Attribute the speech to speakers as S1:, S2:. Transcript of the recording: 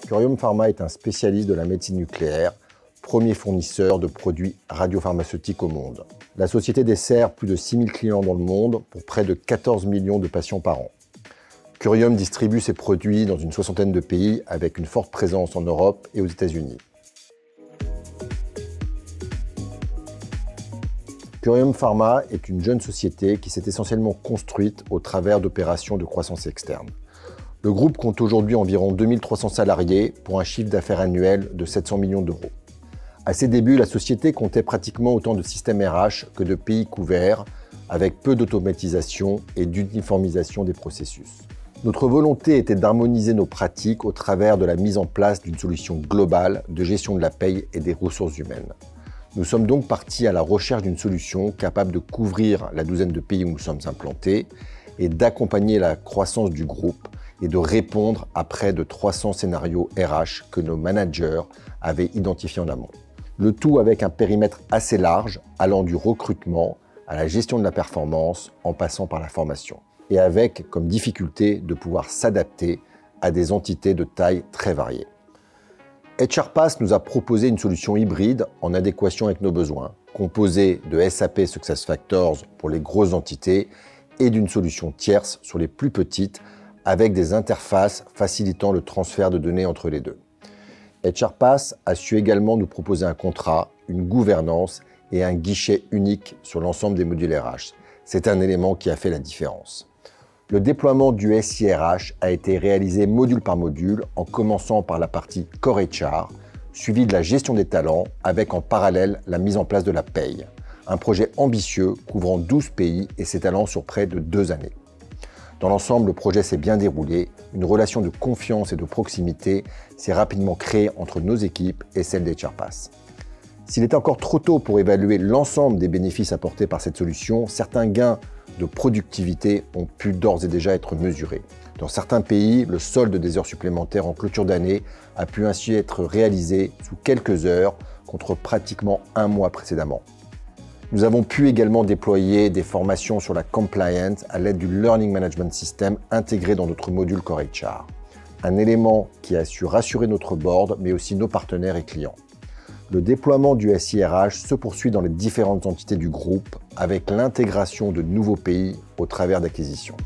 S1: Curium Pharma est un spécialiste de la médecine nucléaire, premier fournisseur de produits radiopharmaceutiques au monde. La société dessert plus de 6000 clients dans le monde pour près de 14 millions de patients par an. Curium distribue ses produits dans une soixantaine de pays avec une forte présence en Europe et aux États-Unis. Curium Pharma est une jeune société qui s'est essentiellement construite au travers d'opérations de croissance externe. Le groupe compte aujourd'hui environ 2300 salariés pour un chiffre d'affaires annuel de 700 millions d'euros. À ses débuts, la société comptait pratiquement autant de systèmes RH que de pays couverts, avec peu d'automatisation et d'uniformisation des processus. Notre volonté était d'harmoniser nos pratiques au travers de la mise en place d'une solution globale de gestion de la paye et des ressources humaines. Nous sommes donc partis à la recherche d'une solution capable de couvrir la douzaine de pays où nous sommes implantés et d'accompagner la croissance du groupe et de répondre à près de 300 scénarios RH que nos managers avaient identifiés en amont. Le tout avec un périmètre assez large allant du recrutement à la gestion de la performance en passant par la formation. Et avec comme difficulté de pouvoir s'adapter à des entités de taille très variées. HRPass nous a proposé une solution hybride en adéquation avec nos besoins, composée de SAP SuccessFactors pour les grosses entités et d'une solution tierce sur les plus petites avec des interfaces facilitant le transfert de données entre les deux. HRPass a su également nous proposer un contrat, une gouvernance et un guichet unique sur l'ensemble des modules RH. C'est un élément qui a fait la différence. Le déploiement du SIRH a été réalisé module par module en commençant par la partie Core HR, suivi de la gestion des talents avec en parallèle la mise en place de la paye. Un projet ambitieux couvrant 12 pays et s'étalant sur près de 2 années. Dans l'ensemble, le projet s'est bien déroulé, une relation de confiance et de proximité s'est rapidement créée entre nos équipes et celles d'HRPass. S'il est encore trop tôt pour évaluer l'ensemble des bénéfices apportés par cette solution, certains gains de productivité ont pu d'ores et déjà être mesurés. Dans certains pays, le solde des heures supplémentaires en clôture d'année a pu ainsi être réalisé sous quelques heures contre pratiquement un mois précédemment. Nous avons pu également déployer des formations sur la compliance à l'aide du Learning Management System intégré dans notre module Core HR. Un élément qui a su rassurer notre board, mais aussi nos partenaires et clients. Le déploiement du SIRH se poursuit dans les différentes entités du groupe avec l'intégration de nouveaux pays au travers d'acquisitions.